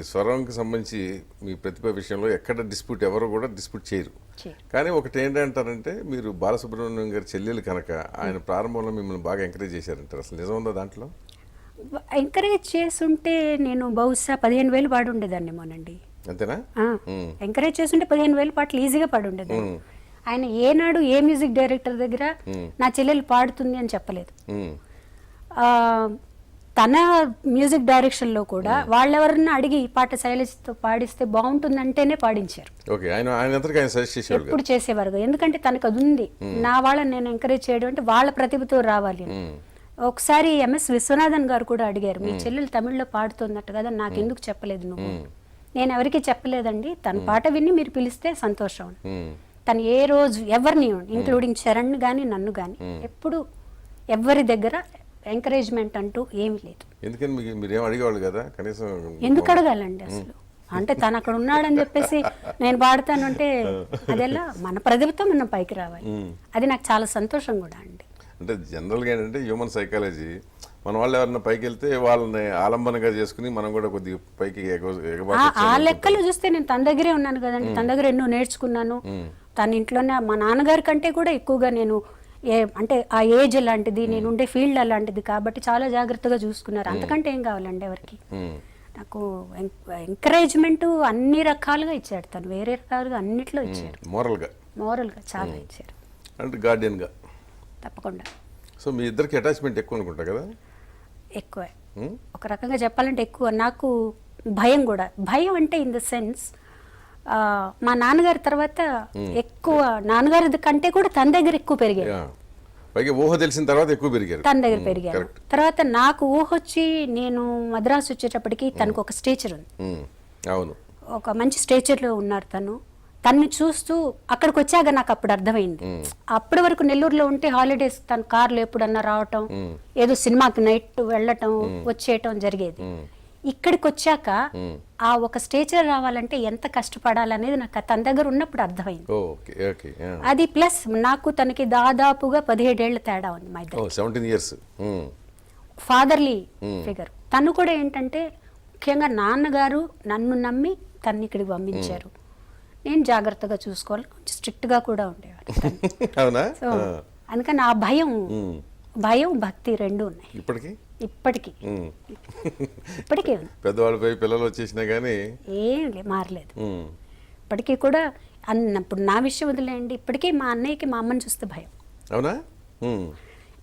స్వరంకి సంబంధించి మీ ప్రతిభ విషయంలో ఎక్కడ డిస్ప్యూట్ ఎవరు కూడా డిస్ప్యూట్ చేయరు. కానీ ఒకటి ఏంటంటారంటే మీరు బాలసుబ్రహ్మణ్యం గారి చెల్లెలు కనుక ఆయన ప్రారంభంలో మిమ్మల్ని బాగా ఎంకరేజ్ చేశారంటారు. అసలు నిజం ఉందా దాంట్లో? ఎంకరేజ్ చేస్తుంటే నేను బహుశా 15,000 పాడి ఉండేదాన్నేమోనండి. అంతేనా? ఎంకరేజ్ చేస్తుంటే 15,000 పాటలు ఈజీగా పాడి ఉండేదాన్ని. ఆయన ఏనాడు ఏ మ్యూజిక్ డైరెక్టర్ దగ్గర నా చెల్లెలు పాడుతుంది అని చెప్పలేదు. తన మ్యూజిక్ డైరెక్షన్లో కూడా వాళ్ళెవరన్నా అడిగి ఈ పాట శైలజతో పాడిస్తే బాగుంటుందంటేనే పాడించారు. ఎప్పుడు చేసేవారు, ఎందుకంటే తనకు అది ఉంది. నా వాళ్ళని నేను ఎంకరేజ్ చేయడం అంటే వాళ్ళ ప్రతిభతో రావాలి. ఒకసారి MS విశ్వనాథన్ గారు కూడా అడిగారు, మీ చెల్లెలు తమిళ్లో పాడుతున్నట్టు కదా, నాకెందుకు చెప్పలేదు నువ్వు? నేను ఎవరికి చెప్పలేదండి, తన పాట విని మీరు పిలిస్తే సంతోషం. తను ఏ రోజు ఎవరిని ఇంక్లూడింగ్ చరణ్ కానీ నన్ను కానీ ఎప్పుడు ఎవరి దగ్గర ఎంకరేజ్మెంట్ అంటూ ఏమీ లేదు. ఎందుకు అడగాలండి అసలు? అంటే తను అక్కడ ఉన్నాడని చెప్పేసి నేను పాడతాను అంటే అదెలా? మన ప్రతిభతో మనం పైకి రావాలి. అది నాకు చాలా సంతోషం కూడా అండి. అంటే జనరల్గా ఏంటంటే హ్యూమన్ సైకాలజీ, మన వాళ్ళు ఎవరైనా పైకి వెళ్తే వాళ్ళని ఆలంబనగా చేసుకుని మనం కూడా కొద్దిగా పైకి ఆ లెక్కలు చూస్తే నేను తన దగ్గరే ఉన్నాను కదండి. తన దగ్గర ఎన్నో నేర్చుకున్నాను. తన ఇంట్లోనే మా నాన్నగారి కంటే కూడా ఎక్కువగా నేను అంటే ఆ ఏజ్ అలాంటిది, నేను ఉండే ఫీల్డ్ అలాంటిది కాబట్టి చాలా జాగ్రత్తగా చూసుకున్నారు. అంతకంటే ఏం కావాలండి ఎవరికి? నాకు ఎంకరేజ్మెంట్ అన్ని రకాలుగా ఇచ్చాడు తను, వేరే రకాలుగా అన్నిట్లో ఇచ్చాడు. మోరల్గా చాలా ఇచ్చారు. అంటే గార్డియన్గా తప్పకుండా. సో మీ ఇద్దరికి అటాచ్మెంట్ ఎక్కువ అనుకుంటా కదా? ఎక్కువే, ఒక రకంగా చెప్పాలంటే ఎక్కువ. నాకు భయం కూడా, భయం అంటే ఇన్ ద సెన్స్ మా నాన్నగారి తర్వాత ఎక్కువ, నాన్నగారి కంటే కూడా తన దగ్గర ఎక్కువ పెరిగారు. ఊహ తెలిసిన తర్వాత ఎక్కువ పెరిగారు, తన దగ్గర పెరిగారు. తర్వాత నాకు ఊహ వచ్చి నేను మద్రాసు వచ్చేటప్పటికి తనకు ఒక స్టేచర్ ఉంది. అవును, ఒక మంచి స్టేచర్లో ఉన్నారు తను. తన్ని చూస్తూ అక్కడికి వచ్చాక నాకు అప్పుడు అర్థమైంది. అప్పటి వరకు నెల్లూరులో ఉంటే హాలిడేస్ తన కార్లో ఎప్పుడన్నా రావటం, ఏదో సినిమాకి నైట్ వెళ్ళటం వచ్చేయటం జరిగేది. ఇక్కడికి వచ్చాక ఆ ఒక స్టేచర్ రావాలంటే ఎంత కష్టపడాలనేది నాకు తన దగ్గర ఉన్నప్పుడు అర్థమైంది. అది ప్లస్ నాకు తనకి దాదాపుగా 17 ఏళ్ల తేడా ఉంది. మా ఇద్దరు 17 years ఫాదర్లీ ఫిగర్. తను కూడా ఏంటంటే ముఖ్యంగా నాన్నగారు నన్ను నమ్మి తన్ని ఇక్కడికి పంపించారు. నేను జాగ్రత్తగా చూసుకోవాలి, కొంచెం స్ట్రిక్ట్ గా కూడా ఉండేవారు. సో అందుకని ఆ భయం భక్తి రెండు ఉన్నాయి ఇప్పటికీ పెద్దవాళ్ళపై పిల్లలు వచ్చేసినా కానీ ఏం మారలేదు. ఇప్పటికీ కూడా అన్నప్పుడు నా విషయం వదిలేయండి, ఇప్పటికీ మా అన్నయ్యకి మా అమ్మని చూస్తే భయం. అవునా?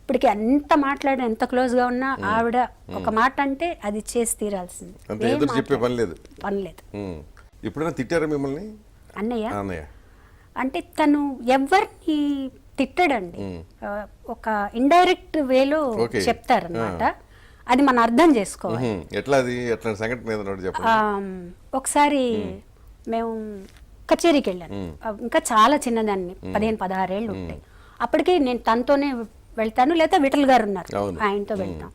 ఇప్పటికీ ఎంత మాట్లాడిన, ఎంత క్లోజ్ గా ఉన్నా ఆవిడ ఒక మాట అంటే అది చేసి తీరాల్సింది. చెప్పే పని లేదు. ఎప్పుడైనా తిట్టారా మిమ్మల్ని అన్నయ్య? అంటే తను ఎవరిని తిట్టడండి, ఒక ఇండైరెక్ట్ వేలో చెప్తారన్నమాట. అది మనం అర్థం చేసుకోవాలి. ఒకసారి మేము కచేరీకి వెళ్ళాను, ఇంకా చాలా చిన్నదాన్ని, 15-16 ఏళ్ళు ఉంటాయి. అప్పటికి నేను తనతోనే వెళ్తాను, లేదా విఠల్ గారు ఉన్నారు ఆయనతో వెళ్తాం.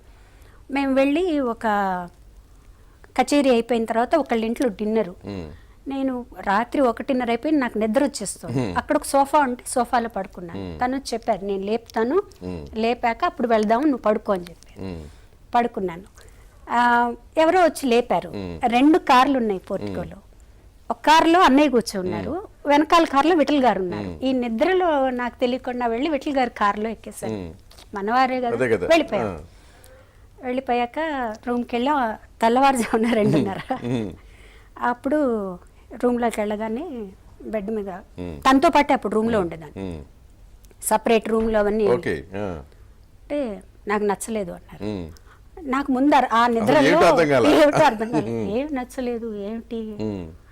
మేము వెళ్ళి ఒక కచేరీ అయిపోయిన తర్వాత ఒకళ్ళ ఇంట్లో డిన్నరు. నేను రాత్రి 1:30 అయిపోయి నాకు నిద్ర వచ్చేస్తుంది. అక్కడ ఒక సోఫా ఉంటే సోఫాలో పడుకున్నాను. తను చెప్పారు నేను లేపుతాను, లేపాక అప్పుడు వెళ్దాము, నువ్వు పడుకో అని చెప్పారు. పడుకున్నాను. ఎవరో వచ్చి లేపారు. 2 కార్లు ఉన్నాయి పోర్టికోలో. ఒక కారులో అన్నయ్య కూర్చున్నారు, వెనకాల కారులో విఠల్ గారు ఉన్నారు. ఈ నిద్రలో నాకు తెలియకుండా వెళ్ళి విఠల్ గారి కారులో ఎక్కేసాను. మనవారే కదా. వెళ్ళిపోయాక రూమ్కి వెళ్ళి తెల్లవారుజామున 2:30. అప్పుడు రూమ్లోకి వెళ్ళగానే బెడ్ మీద తనతో పాటే అప్పుడు రూమ్లో ఉండేదాన్ని, సపరేట్ రూమ్లో అవన్నీ. అంటే నాకు నచ్చలేదు అన్నారు. నాకు ముందు ఆ నిద్రలో ఏమిటో అర్థం కాలేదు. ఏం నచ్చలేదు ఏమిటి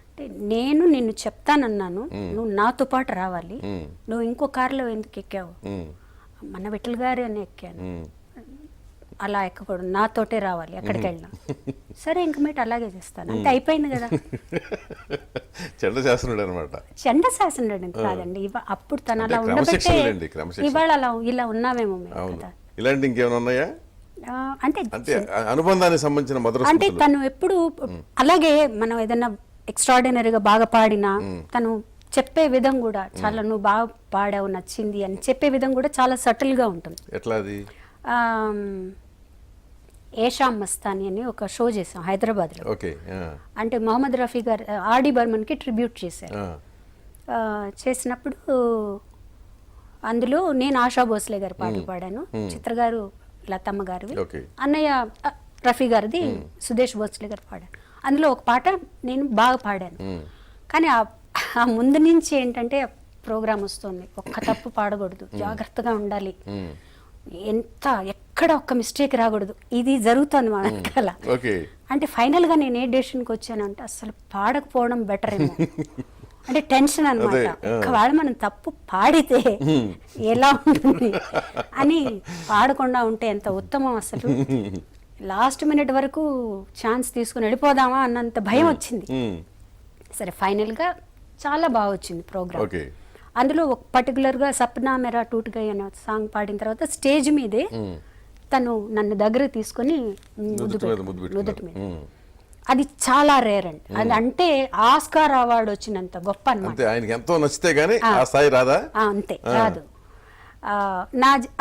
అంటే, నేను నిన్ను చెప్తానన్నాను, నువ్వు నాతో పాటు రావాలి, నువ్వు ఇంకో కారులో ఎందుకు ఎక్కావు? మన విఠల్ గారి అని ఎక్కాను. అలా ఎక్కకూడదు, నాతోటే రావాలి ఎక్కడికి వెళ్ళినా. సరే ఇంక మీట అలాగే చేస్తాను అంటే అయిపోయింది కదా. చండ శాసనుడు కాదండి, అప్పుడు తను అలా ఉండబట్టే ఇవాళ అలా ఇలా ఉన్నామేమో కదా. ఇలాంటి ఇంకేమైనా ఉన్నాయా అంటే అనుబంధానికి సంబంధించిన అంటే తను ఎప్పుడు అలాగే మనం ఏదైనా ఎక్స్ట్రాడినరీగా బాగా పాడినా తను చెప్పే విధం కూడా చాలా, నువ్వు బాగా పాడావు నచ్చింది అని చెప్పే విధం కూడా చాలా సటిల్ గా ఉంటుంది. ఎట్లా అది? ఏషాం మస్తాని అని ఒక షో చేసాం హైదరాబాద్లో. ఓకే. అంటే మొహమ్మద్ రఫీ గారు ఆర్డి బర్మన్కి ట్రిబ్యూట్ చేశారు. చేసినప్పుడు అందులో నేను ఆశా భోస్లే గారి పాటలు పాడాను, చిత్ర గారు లతమ్మ గారివి, ఓకే. అన్నయ్య రఫీ గారిది సుదేష్ భోస్లే గారు పాడాను. అందులో ఒక పాట నేను బాగా పాడాను. కానీ ఆ ముందు నుంచి ఏంటంటే ప్రోగ్రామ్ వస్తుంది, ఒక్క తప్పు పాడకూడదు, జాగ్రత్తగా ఉండాలి, ఎక్కడ ఒక్క మిస్టేక్ రాకూడదు, ఇది జరుగుతుంది మా వెనకాల. అంటే ఫైనల్గా నేను ఏ డెసిషన్కి వచ్చానంటే అసలు పాడకపోవడం బెటర్ ఏమో, అంటే టెన్షన్ అనమాట. ఒకవేళ మనం తప్పు పాడితే ఎలా ఉంటుంది అని, పాడకుండా ఉంటే ఎంత ఉత్తమం. అసలు లాస్ట్ మినిట్ వరకు ఛాన్స్ తీసుకుని వెళ్ళిపోదామా అన్నంత భయం వచ్చింది. సరే ఫైనల్గా చాలా బాగా వచ్చింది ప్రోగ్రామ్. అందులో ఒక పర్టికులర్గా సప్నా మెరా టూట్ గై అనే సాంగ్ పాడిన తర్వాత స్టేజ్ మీదే తను నన్ను దగ్గర తీసుకొని నుదుటి మీద, అది చాలా రేర్ అండి. అది అంటే ఆస్కార్ అవార్డు వచ్చినంత గొప్ప అన్నమాట. ఆయనకి ఎంతో నచ్చితే గానీ ఆ స్థాయి రాదా? అంతే రాదు.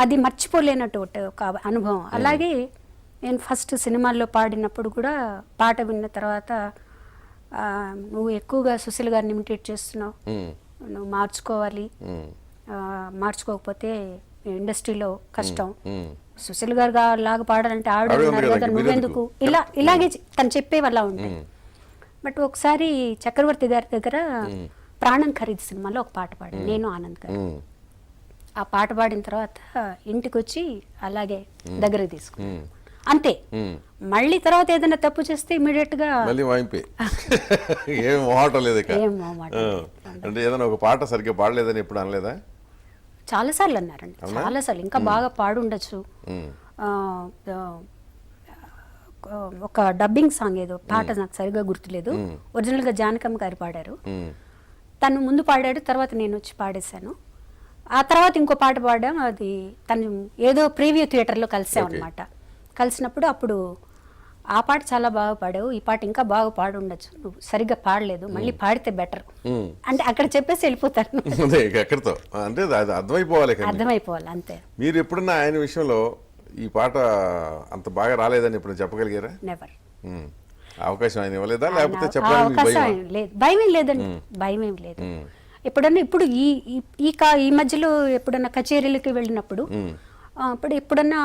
అది మర్చిపోలేనట్టు ఒక అనుభవం. అలాగే నేను ఫస్ట్ సినిమాల్లో పాడినప్పుడు కూడా పాట విన్న తర్వాత నువ్వు ఎక్కువగా సుశీల్ గారిని ఇమిటేట్ చేస్తున్నావు, నువ్వు మార్చుకోవాలి, మార్చుకోకపోతే ఇండస్ట్రీలో కష్టం, సుశీల్ గారు లాగా పాడాలంటే ఆవిడ ఉన్నారు కదా నువ్వెందుకు, ఇలాగే తను చెప్పే వల్ల ఉంటాయి. బట్ ఒకసారి చక్రవర్తి గారి దగ్గర ప్రాణం ఖరీదు సినిమాలో ఒక పాట పాడాను నేను, ఆనంద్ గారు. ఆ పాట పాడిన తర్వాత ఇంటికి వచ్చి అలాగే దగ్గర తీసుకున్నాను, అంతే. మళ్ళీ తర్వాత ఏదైనా తప్పు చేస్తే ఇమీడియట్ గా ఏం మొహాటం లేదు. అంటే ఏదైనా ఒక పాట సరిగ్గా పాడలేదని ఎప్పుడు అనలేదా? చాలా సార్లు అన్నారండి, చాలా సార్లు. ఇంకా బాగా పాడుండొచ్చు. ఒక డబ్బింగ్ సాంగ్ ఏదో పాట నాకు సరిగ్గా గుర్తులేదు, ఒరిజినల్ గా జానకమ్మ గారు పాడారు. తను ముందు పాడాడు, తర్వాత నేను వచ్చి పాడేశాను. ఆ తర్వాత ఇంకో పాట పాడాం, అది తను ఏదో ప్రీవ్యూ థియేటర్లో కలిసాం అనమాట. కలిసినప్పుడు అప్పుడు ఆ పాట చాలా బాగా పాడావు, ఈ పాట ఇంకా బాగా పాడుండొచ్చు, నువ్వు సరిగ్గా పాడలేదు, మళ్ళీ పాడితే బెటర్ అంటే అక్కడ చెప్పేసి వెళ్ళిపోతారు. అంటే అర్థమైపోవాలి అంతే. మీరు ఎప్పుడన్నా ఆయన విషయంలో ఈ పాట అంత బాగా రాలేదని ఎప్పుడు చెప్పగలిగారా? నెవర్. అవకాశం ఆయన ఇవ్వలేదా, లేకపోతే చెప్పడానికి లేదు? భయం ఏం లేదండి, భయం ఏం లేదు. ఎప్పుడన్నా ఇప్పుడు ఈ మధ్యలో ఎప్పుడన్నా కచేరీలకి వెళ్ళినప్పుడు ఎప్పుడన్నా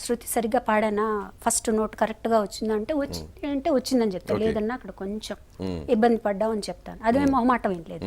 శృతి సరిగ్గా పాడానా, ఫస్ట్ నోట్ కరెక్ట్గా వచ్చిందంటే వచ్చిందని చెప్తాను, లేదన్నా అక్కడ కొంచెం ఇబ్బంది పడ్డామని చెప్తాను. అదే మొహమాటం ఏం లేదు.